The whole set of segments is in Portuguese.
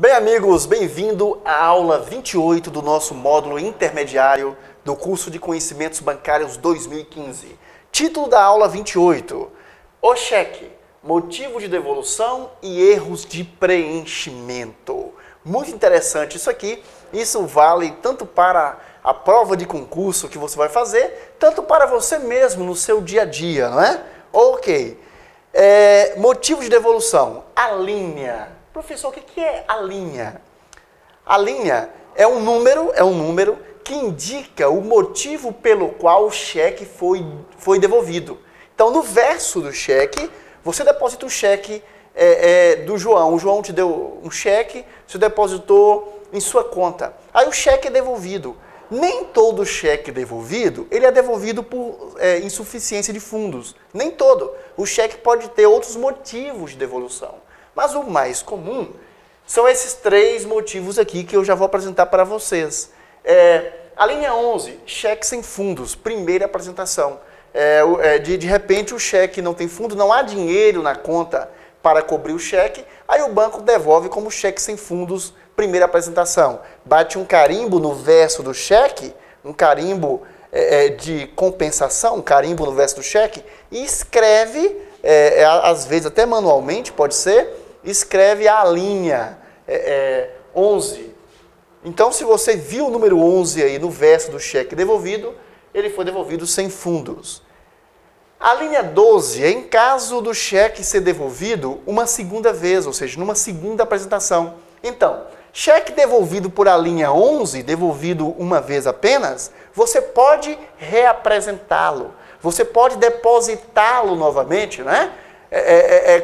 Bem, amigos, bem-vindo à aula 28 do nosso módulo intermediário do curso de Conhecimentos Bancários 2015. Título da aula 28, o cheque, motivo de devolução e erros de preenchimento. Muito interessante isso aqui, isso vale tanto para a prova de concurso que você vai fazer, tanto para você mesmo no seu dia a dia, não é? Ok, motivo de devolução, a linha. Professor, o que é a linha? A linha é um número que indica o motivo pelo qual o cheque foi devolvido. Então, no verso do cheque, você deposita um cheque do João. O João te deu um cheque, você depositou em sua conta. Aí o cheque é devolvido. Nem todo cheque devolvido, ele é devolvido por insuficiência de fundos. Nem todo. O cheque pode ter outros motivos de devolução. Mas o mais comum são esses três motivos aqui que eu já vou apresentar para vocês. A linha 11, cheque sem fundos, primeira apresentação. De repente o cheque não tem fundo, não há dinheiro na conta para cobrir o cheque, aí o banco devolve como cheque sem fundos, primeira apresentação. Bate um carimbo no verso do cheque, um carimbo de compensação, um carimbo no verso do cheque, e escreve, às vezes até manualmente, pode ser, escreve a linha 11. Então, se você viu o número 11 aí no verso do cheque devolvido, ele foi devolvido sem fundos. A linha 12 é em caso do cheque ser devolvido uma segunda vez, ou seja, numa segunda apresentação. Então, cheque devolvido por a linha 11, devolvido uma vez apenas, você pode reapresentá-lo. Você pode depositá-lo novamente, né?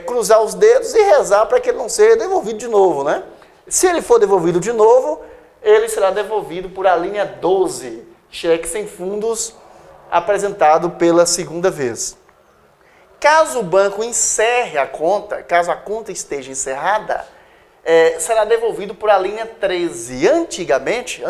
Cruzar os dedos e rezar para que ele não seja devolvido de novo, né? Se ele for devolvido de novo, ele será devolvido por a linha 12, cheque sem fundos, apresentado pela segunda vez. Caso o banco encerre a conta, caso a conta esteja encerrada, será devolvido por a linha 13. Antigamente,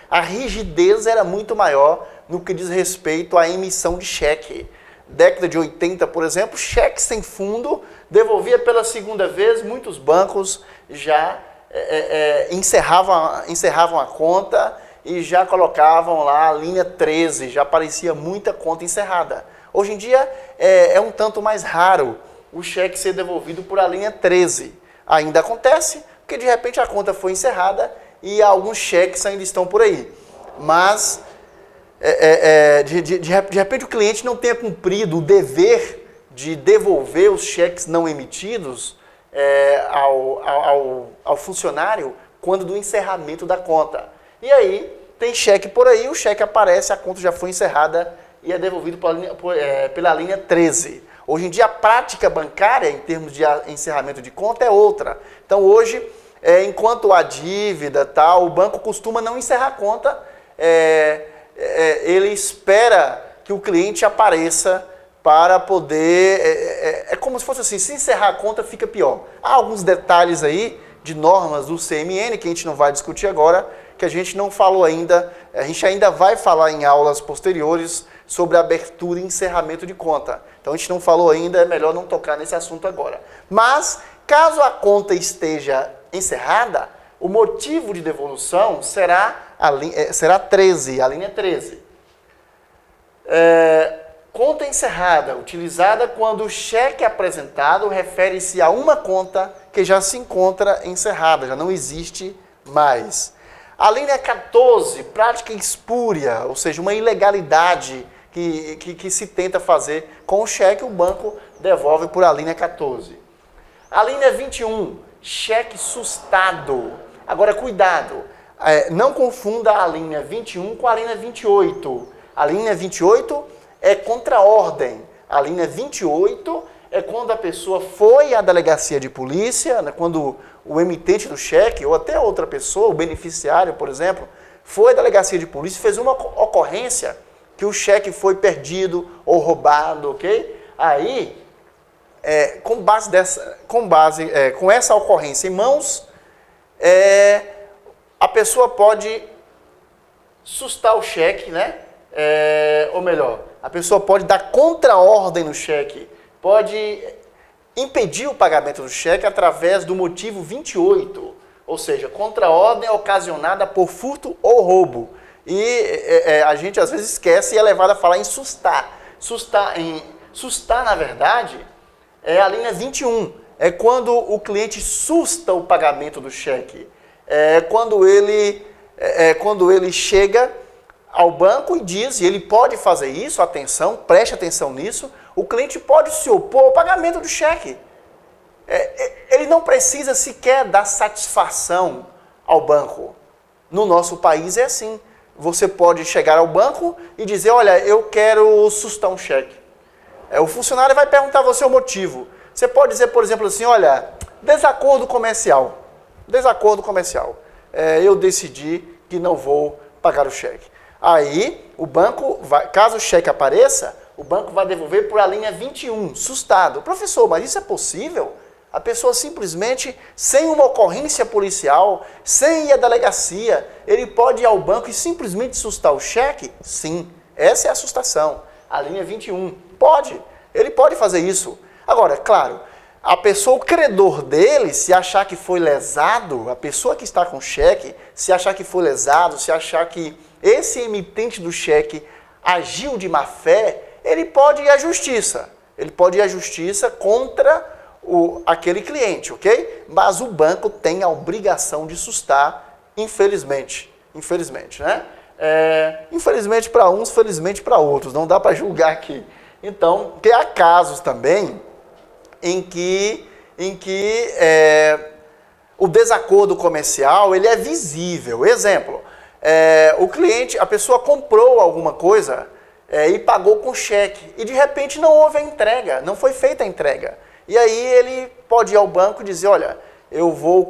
a rigidez era muito maior no que diz respeito à emissão de cheque. Década de 80, por exemplo, cheque sem fundo, devolvia pela segunda vez, muitos bancos já encerravam a conta e já colocavam lá a linha 13, já aparecia muita conta encerrada. Hoje em dia é um tanto mais raro o cheque ser devolvido por a linha 13. Ainda acontece, porque de repente a conta foi encerrada e alguns cheques ainda estão por aí. Mas de repente o cliente não tenha cumprido o dever de devolver os cheques não emitidos ao funcionário quando do encerramento da conta. E aí tem cheque por aí, o cheque aparece, a conta já foi encerrada e é devolvido pela linha 13. Hoje em dia a prática bancária em termos de encerramento de conta é outra. Então hoje, enquanto há dívida, o banco costuma não encerrar a conta, ele espera que o cliente apareça para poder... É como se fosse assim, se encerrar a conta fica pior. Há alguns detalhes aí de normas do CMN que a gente não vai discutir agora, que a gente não falou ainda, a gente ainda vai falar em aulas posteriores sobre abertura e encerramento de conta. Então a gente não falou ainda, é melhor não tocar nesse assunto agora. Mas, caso a conta esteja encerrada, o motivo de devolução será 13, a linha 13. Conta encerrada, utilizada quando o cheque apresentado refere-se a uma conta que já se encontra encerrada, já não existe mais. A linha 14, prática espúria, ou seja, uma ilegalidade que se tenta fazer com o cheque, o banco devolve por a linha 14. A linha 21, cheque sustado. Agora, cuidado, não confunda a linha 21 com a linha 28. A linha 28 é contra a ordem. A linha 28 é quando a pessoa foi à delegacia de polícia, né, quando o emitente do cheque, ou até outra pessoa, o beneficiário, por exemplo, foi à delegacia de polícia e fez uma ocorrência que o cheque foi perdido ou roubado, ok? Aí, com essa ocorrência em mãos, a pessoa pode sustar o cheque, né? Ou melhor, a pessoa pode dar contra-ordem no cheque, pode impedir o pagamento do cheque através do motivo 28. Ou seja, contra-ordem ocasionada por furto ou roubo. E a gente às vezes esquece e é levado a falar em sustar. Sustar, na verdade, é a linha 21. É quando o cliente susta o pagamento do cheque. É quando ele chega ao banco e diz, e ele pode fazer isso, atenção, preste atenção nisso, o cliente pode se opor ao pagamento do cheque. Ele não precisa sequer dar satisfação ao banco. No nosso país é assim. Você pode chegar ao banco e dizer, olha, eu quero sustar um cheque. O funcionário vai perguntar a você o motivo. Você pode dizer, por exemplo, assim, olha, desacordo comercial. Desacordo comercial. Eu decidi que não vou pagar o cheque. Aí, o banco, caso o cheque apareça, o banco vai devolver por a linha 21, sustado. Professor, mas isso é possível? A pessoa simplesmente, sem uma ocorrência policial, sem ir à delegacia, ele pode ir ao banco e simplesmente sustar o cheque? Sim, essa é a sustação. A linha 21. Pode, ele pode fazer isso. Agora, claro, a pessoa, o credor dele, se achar que foi lesado, a pessoa que está com o cheque, se achar que foi lesado, se achar que esse emitente do cheque agiu de má fé, ele pode ir à justiça. Ele pode ir à justiça contra aquele cliente, ok? Mas o banco tem a obrigação de sustar, infelizmente. Infelizmente, né? Infelizmente para uns, felizmente para outros. Não dá para julgar aqui. Então, há casos também em que o desacordo comercial ele é visível. Exemplo, o cliente, a pessoa comprou alguma coisa e pagou com cheque. E de repente não houve a entrega, não foi feita a entrega. E aí ele pode ir ao banco e dizer, olha,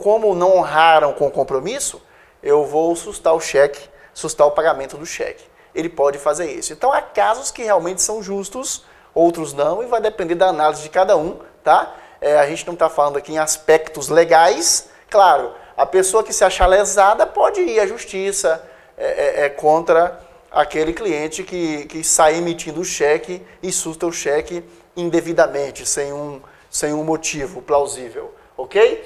como não honraram com o compromisso, eu vou sustar o cheque, sustar o pagamento do cheque. Ele pode fazer isso. Então há casos que realmente são justos, outros não, e vai depender da análise de cada um, tá? A gente não está falando aqui em aspectos legais. Claro, a pessoa que se achar lesada pode ir à justiça contra aquele cliente que sai emitindo o cheque e susta o cheque indevidamente, sem um motivo plausível, ok?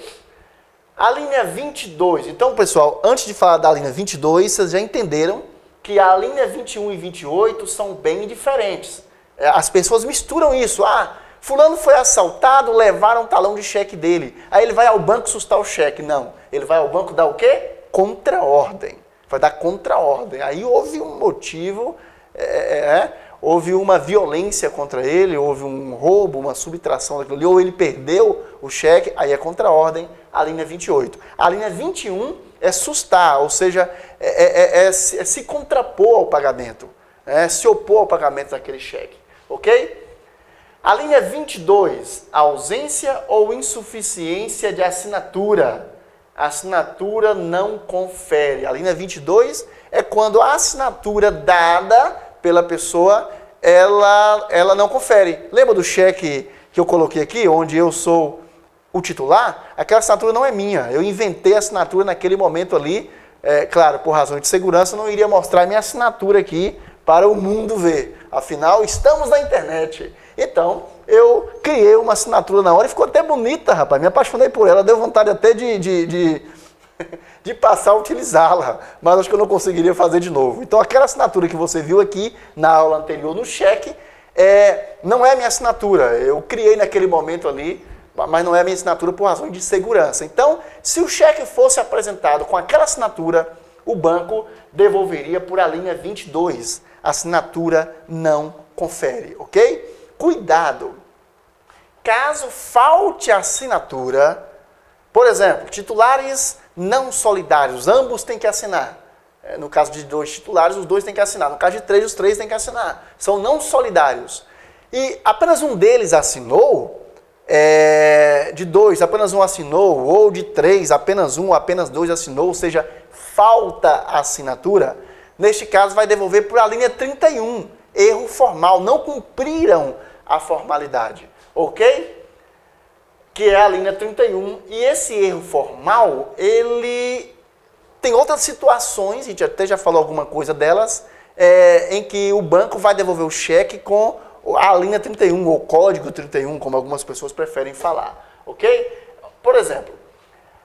A linha 22, então pessoal, antes de falar da linha 22, vocês já entenderam que a linha 21 e 28 são bem diferentes. As pessoas misturam isso, fulano foi assaltado, levaram o talão de cheque dele, aí ele vai ao banco sustar o cheque. Não, ele vai ao banco dar o quê? Contra-ordem, vai dar contra-ordem. Aí houve um motivo, houve uma violência contra ele, houve um roubo, uma subtração daquilo ali, ou ele perdeu o cheque, aí é contra-ordem, a linha 28. A linha 21 é sustar, ou seja, se contrapor ao pagamento, se opor ao pagamento daquele cheque, ok? A linha 22, ausência ou insuficiência de assinatura. A assinatura não confere. A linha 22 é quando a assinatura dada pela pessoa, ela não confere. Lembra do cheque que eu coloquei aqui, onde eu sou o titular? Aquela assinatura não é minha. Eu inventei a assinatura naquele momento ali. Claro, por razões de segurança, eu não iria mostrar minha assinatura aqui para o mundo ver. Afinal, estamos na internet. Então, eu criei uma assinatura na hora e ficou até bonita, rapaz. Me apaixonei por ela, deu vontade até de passar a utilizá-la, mas acho que eu não conseguiria fazer de novo. Então, aquela assinatura que você viu aqui na aula anterior no cheque, não é minha assinatura. Eu criei naquele momento ali, mas não é minha assinatura por razões de segurança. Então, se o cheque fosse apresentado com aquela assinatura, o banco devolveria por a linha 22. A assinatura não confere, ok? Cuidado! Caso falte a assinatura, por exemplo, titulares não solidários, ambos têm que assinar. No caso de 2 titulares, os 2 têm que assinar. No caso de 3, os 3 têm que assinar. São não solidários. E apenas um deles assinou, de 2, apenas um assinou, ou de 3, apenas um, apenas 2 assinou, ou seja, falta a assinatura. Neste caso, vai devolver por a linha 31. Erro formal, não cumpriram a formalidade, ok? Que é a linha 31. E esse erro formal, ele tem outras situações, a gente até já falou alguma coisa delas, em que o banco vai devolver o cheque com a linha 31, ou código 31, como algumas pessoas preferem falar, ok? Por exemplo,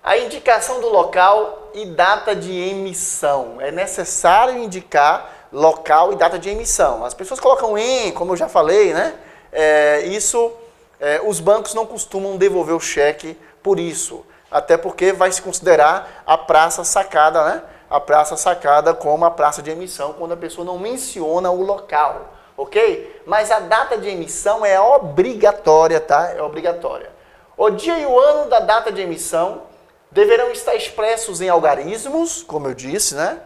A indicação do local e data de emissão. É necessário indicar local e data de emissão. As pessoas colocam em, como eu já falei, né? Os bancos não costumam devolver o cheque por isso. Até porque vai se considerar a praça sacada, né? A praça sacada como a praça de emissão, quando a pessoa não menciona o local, ok? Mas a data de emissão é obrigatória, tá? É obrigatória. O dia e o ano da data de emissão deverão estar expressos em algarismos, como eu disse, né?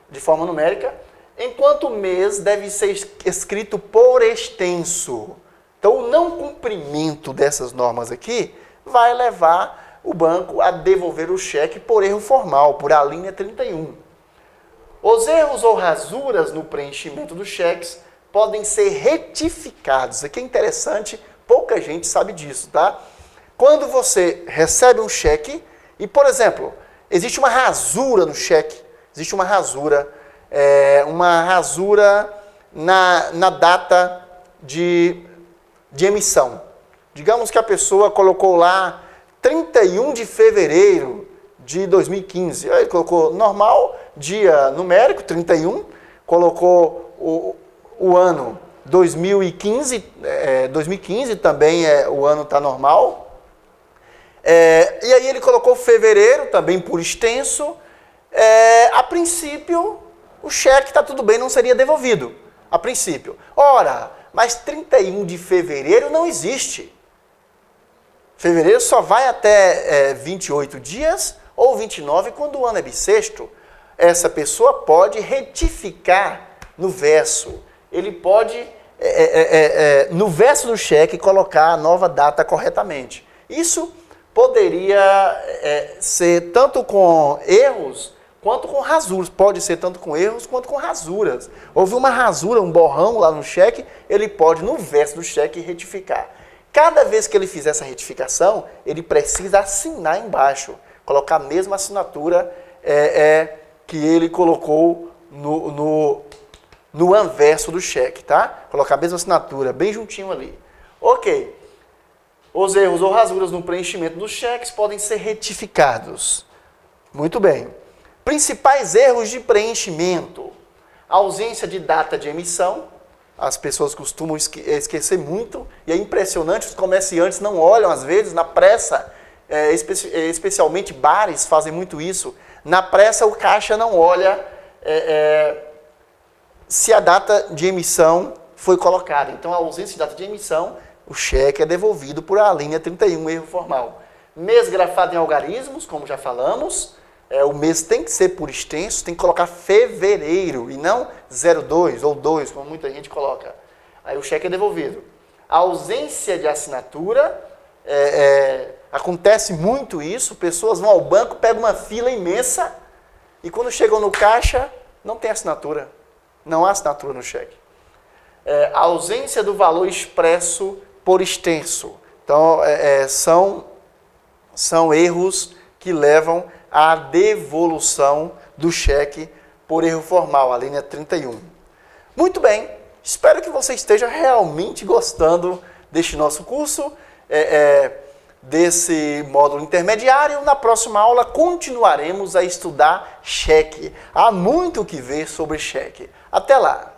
De forma numérica, enquanto o mês deve ser escrito por extenso. Então, o não cumprimento dessas normas aqui vai levar o banco a devolver o cheque por erro formal, por alínea 31. Os erros ou rasuras no preenchimento dos cheques podem ser retificados. Aqui é interessante, pouca gente sabe disso, tá? Quando você recebe um cheque e, por exemplo, existe uma rasura no cheque, existe uma rasura na data de emissão. Digamos que a pessoa colocou lá 31 de fevereiro de 2015. Aí ele colocou normal, dia numérico, 31, colocou o ano 2015, 2015 também o ano está normal. E aí ele colocou fevereiro, também por extenso. A princípio, o cheque está tudo bem, não seria devolvido. A princípio. Ora, mas 31 de fevereiro não existe. Fevereiro só vai até 28 dias ou 29 quando o ano é bissexto. Essa pessoa pode retificar no verso. Ele pode, no verso do cheque, colocar a nova data corretamente. Isso poderia ser tanto com erros quanto com rasuras. Pode ser tanto com erros quanto com rasuras. Houve uma rasura, um borrão lá no cheque, ele pode, no verso do cheque, retificar. Cada vez que ele fizer essa retificação, ele precisa assinar embaixo, colocar a mesma assinatura que ele colocou no anverso do cheque, tá? Colocar a mesma assinatura, bem juntinho ali. Ok. Os erros ou rasuras no preenchimento dos cheques podem ser retificados. Muito bem. Principais erros de preenchimento. Ausência de data de emissão. As pessoas costumam esquecer muito, e é impressionante, os comerciantes não olham, às vezes, na pressa, especialmente bares fazem muito isso. Na pressa, o caixa não olha se a data de emissão foi colocada. Então, a ausência de data de emissão, o cheque é devolvido por alínea 31, erro formal. Mês grafado em algarismos, como já falamos. O mês tem que ser por extenso, tem que colocar fevereiro e não 02 ou 2, como muita gente coloca. Aí o cheque é devolvido. A ausência de assinatura, acontece muito isso, pessoas vão ao banco, pegam uma fila imensa e quando chegam no caixa, não tem assinatura. Não há assinatura no cheque. A ausência do valor expresso por extenso. Então, são erros que levam à devolução do cheque por erro formal, a linha 31. Muito bem, espero que você esteja realmente gostando deste nosso curso, desse módulo intermediário. Na próxima aula continuaremos a estudar cheque. Há muito o que ver sobre cheque. Até lá!